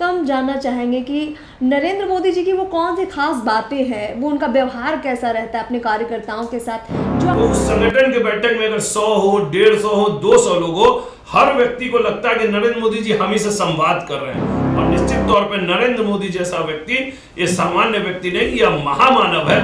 तो हम जानना चाहेंगे कि नरेंद्र मोदी जी की वो कौन सी खास बातें हैं, वो उनका व्यवहार कैसा रहता है अपने कार्यकर्ताओं के साथ। तो उस संगठन के बैठक में अगर 100 हो, 150 हो, 200 लोग हो, हर व्यक्ति को लगता है कि नरेंद्र मोदी जी हम ही से संवाद कर रहे हैं। और निश्चित तौर पर नरेंद्र मोदी जैसा व्यक्ति ये सामान्य व्यक्ति नहीं, यह महामानव है।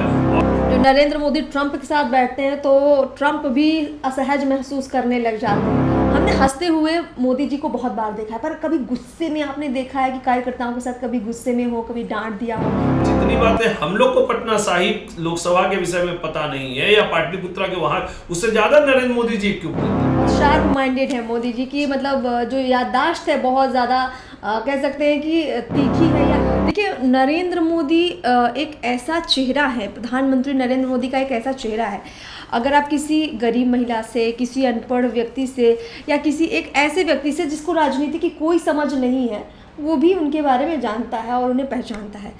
जो नरेंद्र मोदी ट्रंप के साथ बैठते हैं तो ट्रंप भी असहज महसूस करने लग जाते हैं। हमने हंसते हुए मोदी जी को बहुत बार देखा है, पर कभी गुस्से में आपने देखा है कि कार्यकर्ताओं के साथ कभी गुस्से में हो, कभी डांट दिया हो? जितनी बातें हम लोग को पटना साहिब लोकसभा के विषय में पता नहीं है या पाटलिपुत्रा के वहां, उससे ज्यादा नरेंद्र मोदी जी क्यों शार्प माइंडेड है मोदी जी की, मतलब जो याददाश्त है बहुत ज़्यादा कह सकते हैं कि तीखी है। या देखिए, नरेंद्र मोदी एक ऐसा चेहरा है, प्रधानमंत्री नरेंद्र मोदी का एक ऐसा चेहरा है, अगर आप किसी गरीब महिला से, किसी अनपढ़ व्यक्ति से या किसी एक ऐसे व्यक्ति से जिसको राजनीति की कोई समझ नहीं है, वो भी उनके बारे में जानता है और उन्हें पहचानता है।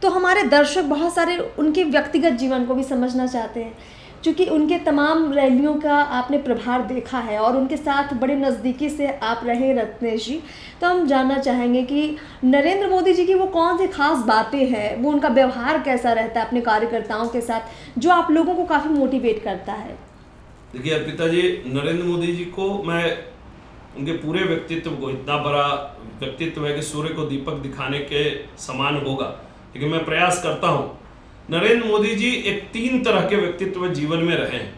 तो हमारे दर्शक बहुत सारे उनके व्यक्तिगत जीवन को भी समझना चाहते हैं, क्योंकि उनके तमाम रैलियों का आपने प्रभार देखा है और उनके साथ बड़े नज़दीकी से आप रहे रत्नेश जी। तो हम जानना चाहेंगे कि नरेंद्र मोदी जी की वो कौन सी खास बातें हैं, वो उनका व्यवहार कैसा रहता है अपने कार्यकर्ताओं के साथ, जो आप लोगों को काफ़ी मोटिवेट करता है। देखिए अर्पिता जी, नरेंद्र मोदी जी को मैं उनके पूरे व्यक्तित्व को, इतना बड़ा व्यक्तित्व है कि सूर्य को दीपक दिखाने के समान होगा, लेकिन मैं प्रयास करता हूँ। नरेंद्र मोदी जी एक 3 तरह के व्यक्तित्व जीवन में रहे हैं।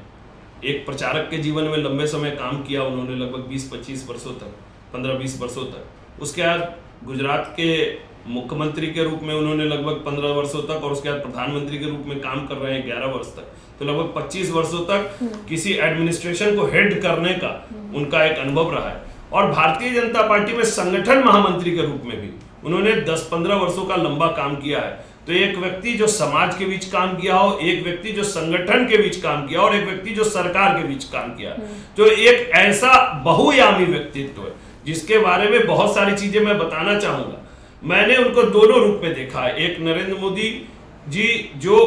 एक प्रचारक के जीवन में लंबे समय काम किया उन्होंने, लगभग 20-25 वर्षों तक, 15-20 वर्षों तक। उसके बाद गुजरात के मुख्यमंत्री के रूप में उन्होंने लगभग 15 वर्षों तक, और उसके बाद प्रधानमंत्री के रूप में काम कर रहे हैं 11 वर्ष तक। तो लगभग 25 वर्षों तक किसी एडमिनिस्ट्रेशन को हेड करने का उनका एक अनुभव रहा है। और भारतीय जनता पार्टी में संगठन महामंत्री के रूप में भी उन्होंने 10-15 वर्षों का लंबा काम किया है। तो एक व्यक्ति जो समाज के बीच काम किया हो, एक व्यक्ति जो संगठन के बीच काम किया और एक व्यक्ति जो सरकार के बीच काम किया, तो एक ऐसा बहुआयामी व्यक्तित्व है जिसके बारे में बहुत सारी चीजें मैं बताना चाहूंगा। मैंने उनको दोनों रूप में देखा है। एक नरेंद्र मोदी जी जो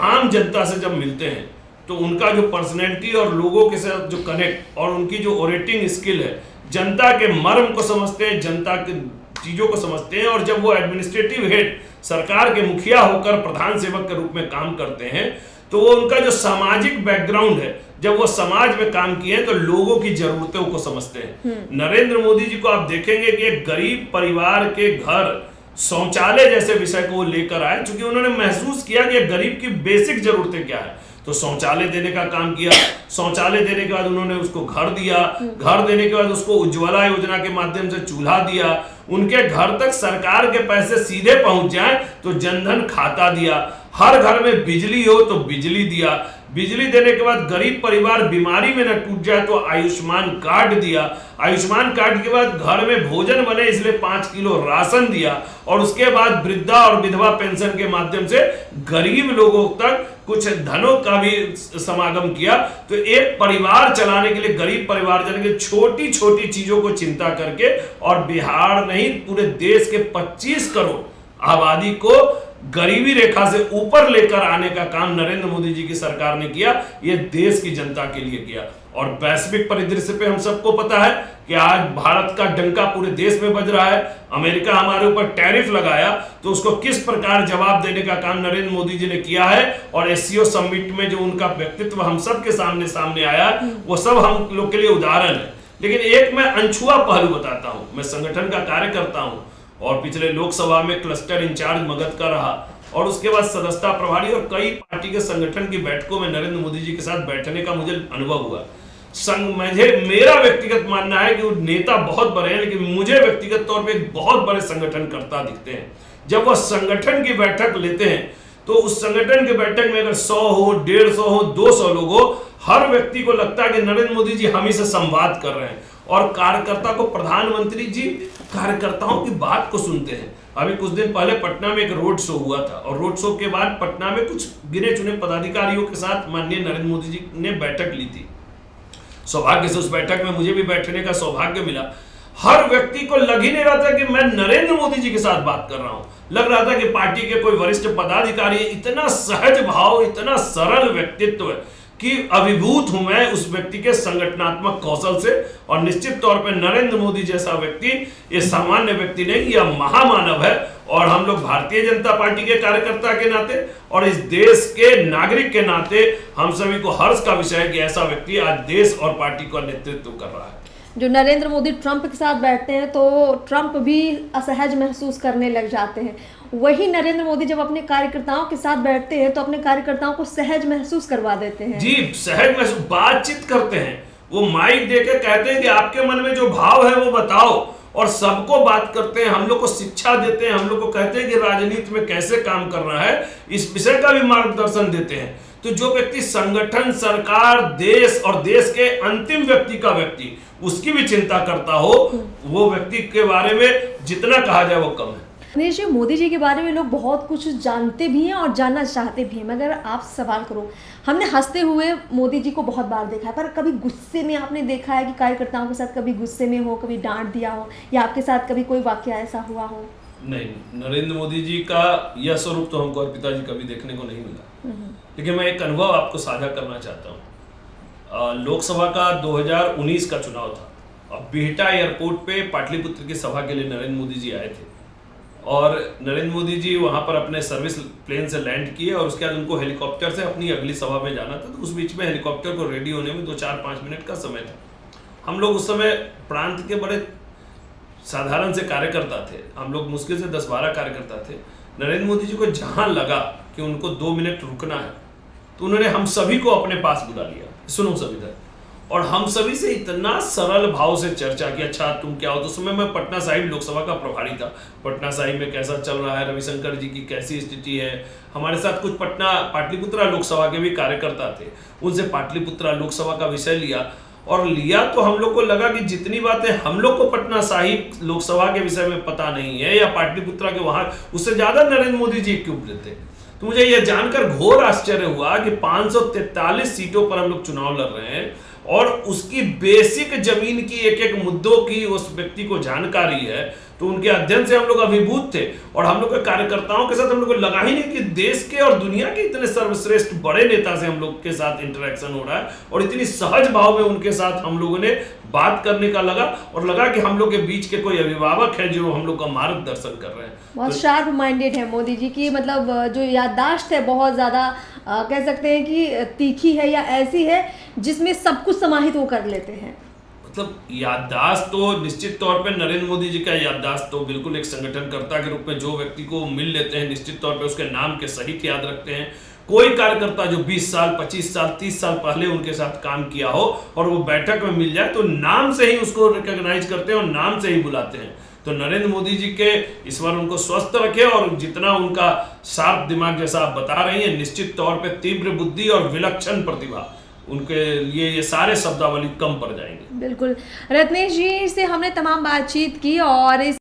आम जनता से जब मिलते हैं तो उनका जो पर्सनैलिटी और लोगों के साथ जो कनेक्ट और उनकी जो ओरेटिंग स्किल है, जनता के मर्म को समझते हैं, जनता के चीजों को समझते हैं। और जब वो एडमिनिस्ट्रेटिव हेड, सरकार के मुखिया होकर प्रधान सेवक के रूप में काम करते हैं, तो वो उनका जो सामाजिक बैकग्राउंड है, जब वो समाज में काम किए हैं तो लोगों की जरूरतों को समझते हैं। नरेंद्र मोदी जी को आप देखेंगे कि एक गरीब परिवार के घर शौचालय जैसे विषय को वो लेकर आए, क्योंकि उन्होंने महसूस किया कि गरीब की बेसिक जरूरतें क्या है। तो शौचालय देने का काम किया। शौचालय देने के बाद उन्होंने उसको घर दिया। घर देने के बाद उसको उज्ज्वला योजना के माध्यम से चूल्हा दिया। उनके घर तक सरकार के पैसे सीधे पहुंच जाए तो जनधन खाता दिया। हर घर में बिजली हो तो बिजली दिया। बिजली देने के बाद गरीब परिवार बीमारी में न टूट जाए तो आयुष्मान कार्ड दिया। आयुष्मान कार्ड के बाद घर में भोजन बने इसलिए 5 किलो राशन दिया। और उसके बाद वृद्धा और विधवा पेंशन के माध्यम से गरीब लोगों तक कुछ धनों का भी समागम किया। तो एक परिवार चलाने के लिए, गरीब परिवार चलाने के लिए छोटी छोटी चीजों को चिंता करके, और बिहार नहीं पूरे देश के 25 करोड़ आबादी को गरीबी रेखा से ऊपर लेकर आने का काम नरेंद्र मोदी जी की सरकार ने किया। यह देश की जनता के लिए किया। और वैश्विक परिदृश्य पे हम सबको पता है कि आज भारत का डंका पूरे देश में बज रहा है। अमेरिका हमारे ऊपर टैरिफ लगाया तो उसको किस प्रकार जवाब देने का काम नरेंद्र मोदी जी ने किया है। और एससीओ समिट में जो उनका व्यक्तित्व हम सबके सामने आया, वो सब हम लोग के लिए उदाहरण है। लेकिन एक मैं अनछुआ पहलू बताता हूं। मैं संगठन का कार्यकर्ता हूं और पिछले लोकसभा में क्लस्टर इंचार्ज मगध का रहा, और उसके बाद सदस्यता प्रभारी, और कई पार्टी के संगठन की बैठकों में नरेंद्र मोदी जी के साथ बैठने का मुझे अनुभव हुआ। मेरा व्यक्तिगत मानना है कि वो नेता बहुत बड़े हैं, लेकिन मुझे व्यक्तिगत तौर पे एक बहुत बड़े संगठनकर्ता दिखते हैं। जब वह संगठन की बैठक लेते हैं तो उस संगठन की बैठक में अगर 100 हो, 150 हो, 200 लोग हो, हर व्यक्ति को लगता है कि नरेंद्र मोदी जी हम ही से संवाद कर रहे हैं। और कार्यकर्ता को प्रधानमंत्री जी कार्यकर्ताओं की बात को सुनते हैं। अभी कुछ दिन पहले पटना में एक रोड शो हुआ था, और रोड शो के बाद पटना में कुछ गिने चुने पदाधिकारियों के साथ माननीय नरेंद्र मोदी जी ने बैठक ली थी। सौभाग्य से उस बैठक में मुझे भी बैठने का सौभाग्य मिला। हर व्यक्ति को लग ही नहीं रहा था कि मैं नरेंद्र मोदी जी के साथ बात कर रहा हूं। लग रहा था कि पार्टी के कोई वरिष्ठ पदाधिकारी। इतना सहज भाव, इतना सरल व्यक्तित्व कि अभिभूत हूं मैं उस व्यक्ति के संगठनात्मक कौशल से। और निश्चित तौर पे नरेंद्र मोदी जैसा व्यक्ति ये सामान्य व्यक्ति नहीं, यह महामानव है। और हम लोग भारतीय जनता पार्टी के कार्यकर्ता के नाते और इस देश के नागरिक के नाते हम सभी को हर्ष का विषय है कि ऐसा व्यक्ति आज देश और पार्टी का नेतृत्व कर रहा है। जो नरेंद्र मोदी ट्रंप के साथ बैठते हैं तो ट्रंप भी असहज महसूस करने लग जाते हैं, वही नरेंद्र मोदी जब अपने कार्यकर्ताओं के साथ बैठते हैं तो अपने कार्यकर्ताओं को सहज महसूस करवा देते हैं। जी, सहज महसूस, बातचीत करते हैं, वो माइक देके कहते हैं कि आपके मन में जो भाव है वो बताओ, और सबको बात करते हैं, हम लोग को शिक्षा देते हैं, हम लोग को कहते हैं कि राजनीति में कैसे काम करना है, इस विषय का भी मार्गदर्शन देते हैं। तो जो व्यक्ति संगठन, सरकार, देश और देश के अंतिम व्यक्ति का व्यक्ति उसकी भी चिंता करता हो, वो व्यक्ति के बारे में जितना कहा जाए वो कम है। रत्नेश जी, मोदी जी के बारे में लोग बहुत कुछ जानते भी हैं और जानना चाहते भी हैं, मगर आप सवाल करो, हमने हंसते हुए मोदी जी को बहुत बार देखा है, पर कभी गुस्से में आपने देखा है कि कार्यकर्ताओं के साथ कभी गुस्से में हो, कभी डांट दिया हो, या आपके साथ कभी कोई वाकया ऐसा हुआ हो? नहीं, नरेंद्र मोदी जी का यह स्वरूप तो हमको अर्पिता जी कभी देखने को नहीं मिला। लेकिन मैं एक अनुभव आपको साझा करना चाहता हूँ। लोकसभा का 2019 का चुनाव था और बिहटा एयरपोर्ट पे पाटलिपुत्र की सभा के लिए नरेंद्र मोदी जी आए थे, और नरेंद्र मोदी जी वहां पर अपने सर्विस प्लेन से लैंड किए और उसके बाद उनको हेलीकॉप्टर से अपनी अगली सभा में जाना था। तो उस बीच में हेलीकॉप्टर को रेडी होने में 2-4-5 मिनट का समय था। हम लोग उस समय प्रांत के बड़े साधारण से कार्यकर्ता थे, हम लोग मुश्किल से 10-12 कार्यकर्ता थे। नरेंद्र मोदी जी को जहां लगा कि उनको 2 मिनट रुकना है तो उन्होंने हम सभी को अपने पास बुला लिया, सुनो सभी तक, और हम सभी से इतना सरल भाव से चर्चा की, अच्छा तुम क्या हो। तो उस समय मैं पटना साहिब लोकसभा का प्रभारी था, पटना साहिब में कैसा चल रहा है, रविशंकर जी की कैसी स्थिति है। हमारे साथ कुछ पाटलिपुत्रा लोकसभा के भी कार्यकर्ता थे, उनसे पाटलिपुत्रा लोकसभा का विषय लिया, और लिया तो हम लोग को लगा कि जितनी बातें हम लोग को पटना साहिब लोकसभा के विषय में पता नहीं है या पाटलिपुत्रा के वहां, उससे ज्यादा नरेंद्र मोदी जी इक्विप्ड थे। तो मुझे यह जानकर घोर आश्चर्य हुआ कि 543 सीटों पर हम लोग चुनाव लड़ रहे हैं और उसकी बेसिक जमीन की एक एक मुद्दों की उस व्यक्ति को जानकारी है। तो उनके अध्ययन से हम लोग अभिभूत थे, और हम लोग के कार्यकर्ताओं के साथ हम लोग को लगा ही नहीं कि देश के और दुनिया के इतने सर्वश्रेष्ठ बड़े नेता से हम लोग के साथ इंटरेक्शन हो रहा है, और इतनी सहज भाव में उनके साथ हम लोगों ने बात करने का लगा, और लगा कि हम लोग के बीच के कोई अभिभावक है जो हम लोग का मार्गदर्शन कर रहे हैं। बहुत शार्प माइंडेड है मोदी जी की, मतलब जो याददाश्त है बहुत ज़्यादा कह सकते हैं कि तीखी है, या ऐसी है जिसमें सब कुछ समाहित वो कर लेते हैं। मतलब याददाश्त तो निश्चित तौर पे नरेंद्र मोदी जी का याददाश्त तो बिल्कुल एक संगठनकर्ता के रूप में जो व्यक्ति को मिल लेते हैं निश्चित तौर पे उसके नाम के सहित याद रखते हैं। कोई कार्यकर्ता जो 20 साल, 25 साल, 30 साल पहले उनके साथ काम किया हो और वो बैठक में मिल जाए तो नाम से ही उसको रिकॉग्नाइज करते हैं और नाम से ही बुलाते हैं। तो नरेंद्र मोदी जी के ईश्वर उनको स्वस्थ रखे, और जितना उनका शार्प दिमाग जैसा आप बता रही हैं, निश्चित तौर पे तीव्र बुद्धि और विलक्षण प्रतिभा, उनके लिए ये सारे शब्दावली कम पड़ जाएंगे। बिल्कुल, रत्नेश जी से हमने तमाम बातचीत की और इस